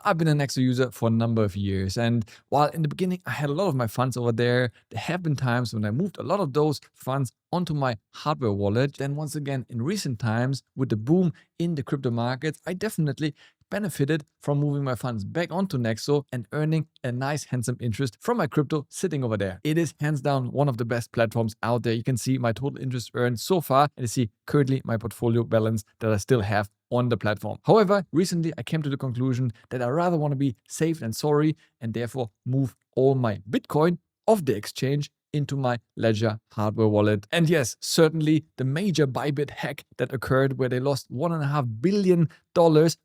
I've been a Nexo user for a number of years, and while in the beginning I had a lot of my funds over there, there have been times when I moved a lot of those funds onto my hardware wallet. Then once again, in recent times, with the boom in the crypto markets, I definitely benefited from moving my funds back onto Nexo and earning a nice handsome interest from my crypto sitting over there. It is hands down one of the best platforms out there. You can see my total interest earned so far, and you see currently my portfolio balance that I still have on the platform. However, recently I came to the conclusion that I rather want to be safe than sorry and therefore move all my Bitcoin off the exchange into my Ledger hardware wallet. And yes, certainly the major Bybit hack that occurred where they lost $1.5 billion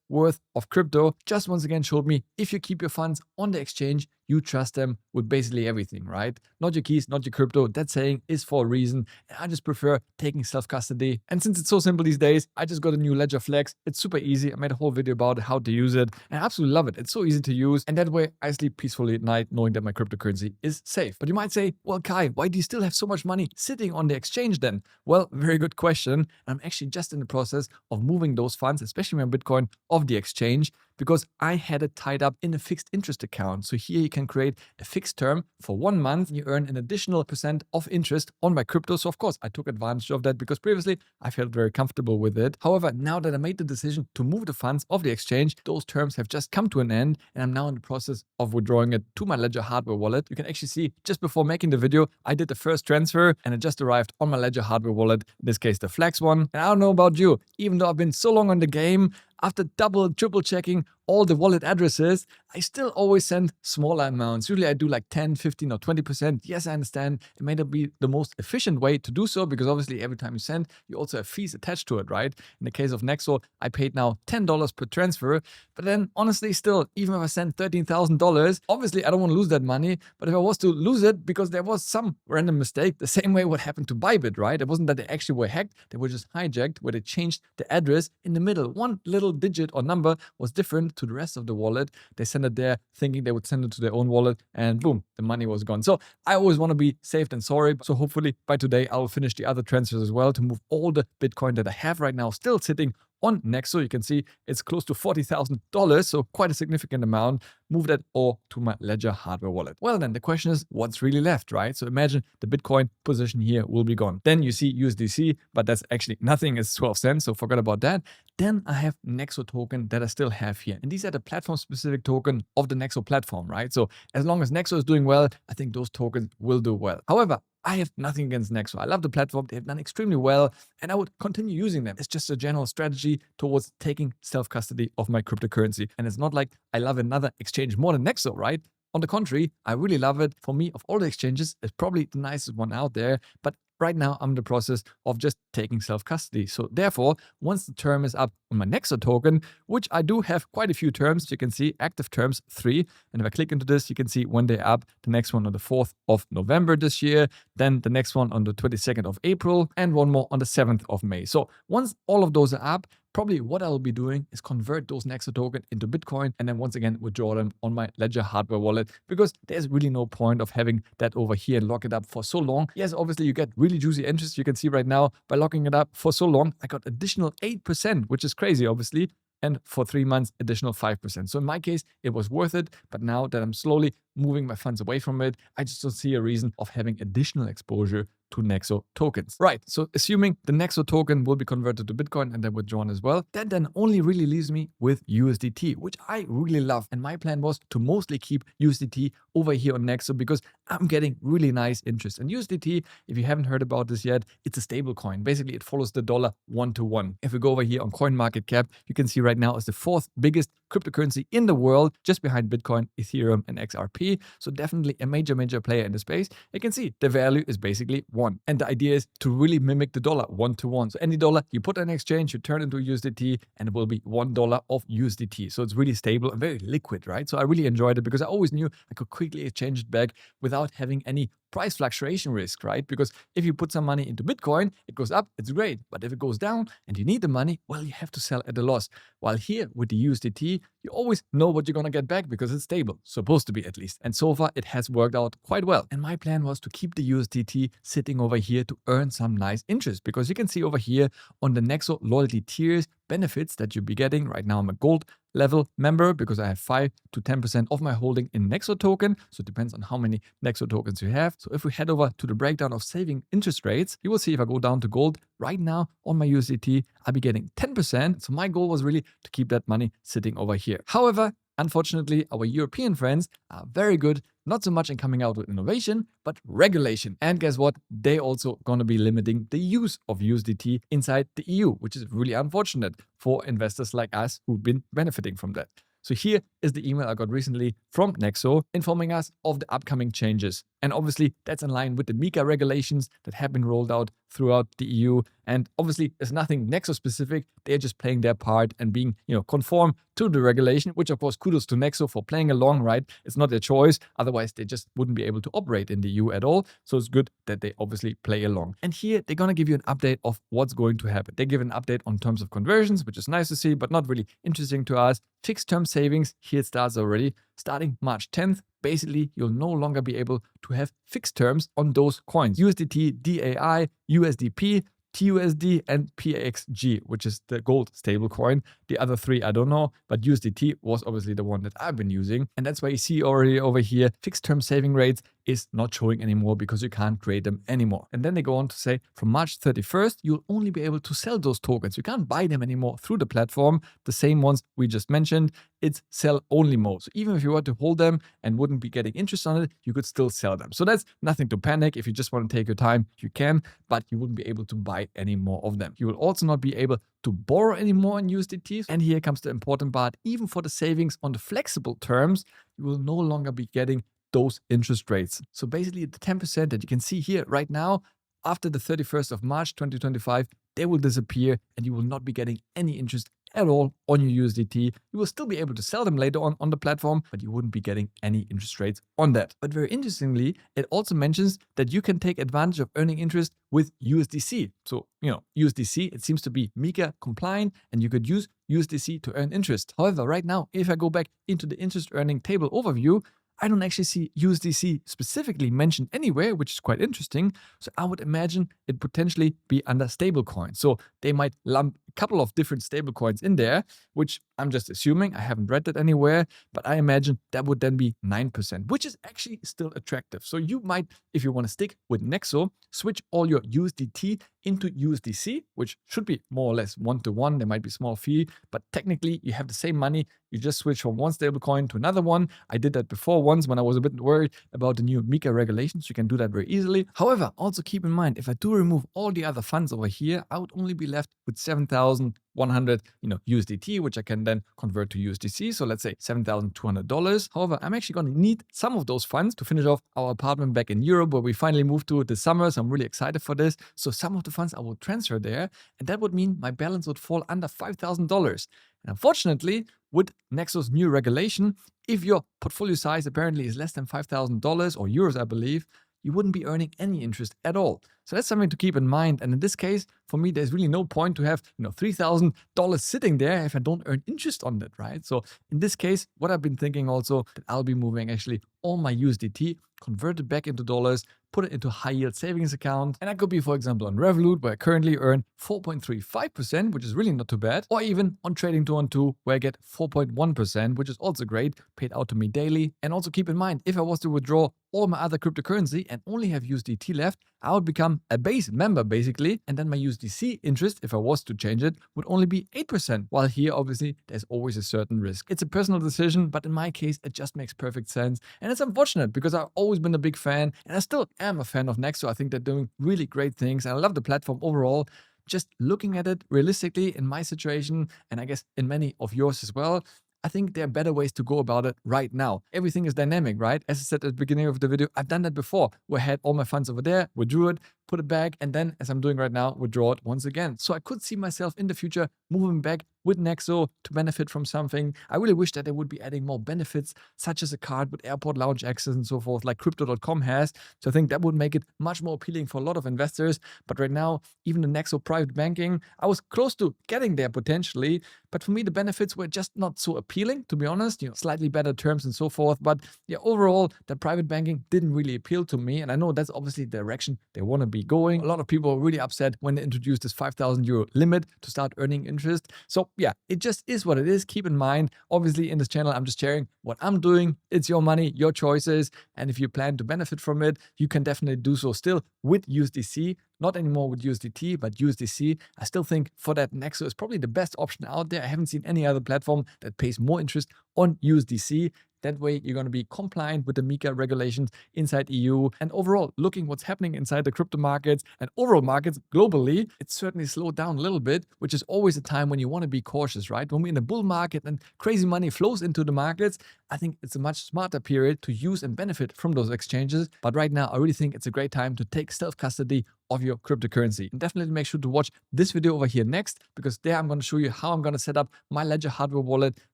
worth of crypto just once again showed me if you keep your funds on the exchange, you trust them with basically everything, right? Not your keys, not your crypto. That saying is for a reason. And I just prefer taking self-custody. And since it's so simple these days, I just got a new Ledger Flex. It's super easy. I made a whole video about how to use it. And I absolutely love it. It's so easy to use. And that way I sleep peacefully at night knowing that my cryptocurrency is safe. But you might say, well, Kai, why do you still have so much money sitting on the exchange then? Well, very good question. I'm actually just in the process of moving those funds, especially my Bitcoin, off the exchange because I had it tied up in a fixed interest account. So here you can create a fixed term for 1 month. You earn an additional % of interest on my crypto. So of course I took advantage of that because previously I felt very comfortable with it. However, now that I made the decision to move the funds off the exchange, those terms have just come to an end and I'm now in the process of withdrawing it to my Ledger hardware wallet. You can actually see just before making the video, I did the first transfer and it just arrived on my Ledger hardware wallet, in this case the Flex one. And I don't know about you, even though I've been so long on the game, after double, triple checking all the wallet addresses, I still always send smaller amounts. Usually I do like 10, 15 or 20%. Yes, I understand it may not be the most efficient way to do so because obviously every time you send, you also have fees attached to it, right? In the case of Nexo, I paid now $10 per transfer. But then honestly, still, even if I send $13,000, obviously I don't want to lose that money. But if I was to lose it because there was some random mistake, the same way what happened to Bybit, right? It wasn't that they actually were hacked. They were just hijacked where they changed the address in the middle. One little digit or number was different to the rest of the wallet. They sent it there thinking they would send it to their own wallet and boom, the money was gone. So I always want to be safe than sorry. So hopefully by today, I will finish the other transfers as well to move all the Bitcoin that I have right now still sitting on Nexo. You can see it's close to $40,000, so quite a significant amount. Move that all to my Ledger hardware wallet. Well then, the question is what's really left, right? So imagine the Bitcoin position here will be gone. Then you see USDC, but that's actually nothing, it's 12 cents, so forget about that. Then I have Nexo token that I still have here. And these are the platform-specific token of the Nexo platform, right? So as long as Nexo is doing well, I think those tokens will do well. However, I have nothing against Nexo. I love the platform. They have done extremely well and I would continue using them. It's just a general strategy towards taking self-custody of my cryptocurrency. And it's not like I love another exchange more than Nexo, right? On the contrary, I really love it. For me, of all the exchanges, it's probably the nicest one out there. But right now, I'm in the process of just taking self-custody. So therefore, once the term is up on my Nexo token, which I do have quite a few terms, you can see active terms 3. And if I click into this, you can see when they're up, the next one on the 4th of November this year, then the next one on the 22nd of April, and one more on the 7th of May. So once all of those are up, probably what I'll be doing is convert those Nexo token into Bitcoin and then once again withdraw them on my Ledger hardware wallet because there's really no point of having that over here and lock it up for so long. Yes, obviously you get really juicy interest. You can see right now by locking it up for so long, I got additional 8%, which is crazy, obviously. And for 3 months, additional 5%. So in my case, it was worth it. But now that I'm slowly moving my funds away from it, I just don't see a reason of having additional exposure to Nexo tokens. Right, so assuming the Nexo token will be converted to Bitcoin and then withdrawn as well, that then only really leaves me with USDT, which I really love. And my plan was to mostly keep USDT over here on Nexo because I'm getting really nice interest. And USDT, if you haven't heard about this yet, it's a stable coin. Basically, it follows the dollar 1-to-1. If we go over here on CoinMarketCap, you can see right now it's the 4th biggest cryptocurrency in the world, just behind Bitcoin, Ethereum, and XRP. So definitely a major player in the space. You can see the value is basically 1. And the idea is to really mimic the dollar 1-to-1. So any dollar you put on exchange, you turn into USDT and it will be $1 of USDT. So it's really stable and very liquid, right? So I really enjoyed it because I always knew I could quickly exchange it back without having any price fluctuation risk, right? Because if you put some money into Bitcoin, it goes up, it's great. But if it goes down and you need the money, well, you have to sell at a loss. While here with the USDT, you always know what you're going to get back because it's stable, supposed to be at least. And so far it has worked out quite well. And my plan was to keep the USDT sitting over here to earn some nice interest because you can see over here on the Nexo loyalty tiers, benefits that you'll be getting. Right now I'm a gold level member because I have 5 to 10% of my holding in Nexo token. So it depends on how many Nexo tokens you have. So if we head over to the breakdown of saving interest rates, you will see if I go down to gold right now on my USDT, I'll be getting 10%. So my goal was really to keep that money sitting over here. However, unfortunately, our European friends are very good, not so much in coming out with innovation, but regulation. And guess what? They also going to be limiting the use of USDT inside the EU, which is really unfortunate for investors like us who've been benefiting from that. So here is the email I got recently from Nexo informing us of the upcoming changes. And obviously that's in line with the MiCA regulations that have been rolled out throughout the EU. And obviously there's nothing Nexo specific. They're just playing their part and being, conform to the regulation, which of course kudos to Nexo for playing along, right? It's not their choice. Otherwise they just wouldn't be able to operate in the EU at all. So it's good that they obviously play along. And here they're going to give you an update of what's going to happen. They give an update on terms of conversions, which is nice to see, but not really interesting to us. Fixed term savings, here it starts already. Starting March 10th, basically, you'll no longer be able to have fixed terms on those coins. USDT, DAI, USDP, TUSD, and PXG, which is the gold stablecoin. The other three, I don't know, but USDT was obviously the one that I've been using. And that's why you see already over here, fixed term saving rates is not showing anymore because you can't create them anymore. And then they go on to say from March 31st, you'll only be able to sell those tokens. You can't buy them anymore through the platform. The same ones we just mentioned, it's sell only mode. So even if you were to hold them and wouldn't be getting interest on it, you could still sell them. So that's nothing to panic. If you just want to take your time, you can, but you wouldn't be able to buy any more of them. You will also not be able to borrow anymore in USDT. And here comes the important part. Even for the savings on the flexible terms, you will no longer be getting those interest rates. So basically the 10% that you can see here right now, after the 31st of March 2025, they will disappear and you will not be getting any interest at all on your USDT. You will still be able to sell them later on the platform, but you wouldn't be getting any interest rates on that. But very interestingly, it also mentions that you can take advantage of earning interest with USDC. So, USDC, it seems to be MiCA compliant and you could use USDC to earn interest. However, right now, if I go back into the interest earning table overview, I don't actually see USDC specifically mentioned anywhere, which is quite interesting. So I would imagine it potentially be under stablecoin. So they might lump a couple of different stablecoins in there, which I'm just assuming. I haven't read that anywhere, but I imagine that would then be 9%, which is actually still attractive. So you might, if you want to stick with Nexo, switch all your USDT into USDC, which should be more or less 1-to-1. There might be a small fee, but technically you have the same money. You just switch from one stablecoin to another one. I did that before once when I was a bit worried about the new MiCA regulations. You can do that very easily. However, also keep in mind, if I do remove all the other funds over here, I would only be left with 7,100, USDT, which I can then convert to USDC. So let's say $7,200. However, I'm actually going to need some of those funds to finish off our apartment back in Europe, where we finally moved to this summer. So I'm really excited for this. So some of the funds I will transfer there, and that would mean my balance would fall under $5,000. And unfortunately, with Nexo's new regulation, if your portfolio size apparently is less than $5,000 or euros, I believe, you wouldn't be earning any interest at all. So that's something to keep in mind. And in this case, for me, there's really no point to have, $3,000 sitting there if I don't earn interest on that, right? So in this case, what I've been thinking also, that I'll be moving actually all my USDT, convert it back into dollars, put it into high yield savings account. And that could be, for example, on Revolut, where I currently earn 4.35%, which is really not too bad. Or even on Trading 212, where I get 4.1%, which is also great, paid out to me daily. And also keep in mind, if I was to withdraw all my other cryptocurrency and only have USDT left, I would become a base member basically. And then my USDC interest, if I was to change it, would only be 8%. While here, obviously, there's always a certain risk. It's a personal decision, but in my case, it just makes perfect sense. And it's unfortunate because I've always been a big fan and I still am a fan of Nexo. I think they're doing really great things and I love the platform overall. Just looking at it realistically in my situation, and I guess in many of yours as well, I think there are better ways to go about it right now. Everything is dynamic, right? As I said at the beginning of the video, I've done that before, where I had all my funds over there, withdrew it, put it back, and then, as I'm doing right now, withdraw it once again. So I could see myself in the future moving back with Nexo to benefit from something. I really wish that they would be adding more benefits, such as a card with airport lounge access and so forth, like Crypto.com has. So I think that would make it much more appealing for a lot of investors. But right now, even the Nexo private banking, I was close to getting there potentially. But for me, the benefits were just not so appealing, to be honest, slightly better terms and so forth. But yeah, overall, the private banking didn't really appeal to me. And I know that's obviously the direction they want to be going. A lot of people are really upset when they introduced this 5,000 euro limit to start earning interest. So yeah, it just is what it is. Keep in mind, obviously in this channel, I'm just sharing what I'm doing. It's your money, your choices. And if you plan to benefit from it, you can definitely do so still with USDC. Not anymore with USDT, but USDC. I still think for that Nexo is probably the best option out there. I haven't seen any other platform that pays more interest on USDC. That way, you're going to be compliant with the MiCA regulations inside EU. And overall, looking what's happening inside the crypto markets and overall markets globally, it's certainly slowed down a little bit, which is always a time when you want to be cautious, right? When we're in a bull market and crazy money flows into the markets, I think it's a much smarter period to use and benefit from those exchanges. But right now, I really think it's a great time to take self-custody of your cryptocurrency. And definitely make sure to watch this video over here next, because there I'm going to show you how I'm going to set up my Ledger hardware wallet,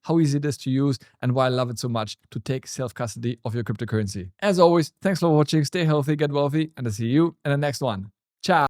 how easy it is to use, and why I love it so much to take self-custody of your cryptocurrency. As always, thanks for watching, stay healthy, get wealthy, and I'll see you in the next one.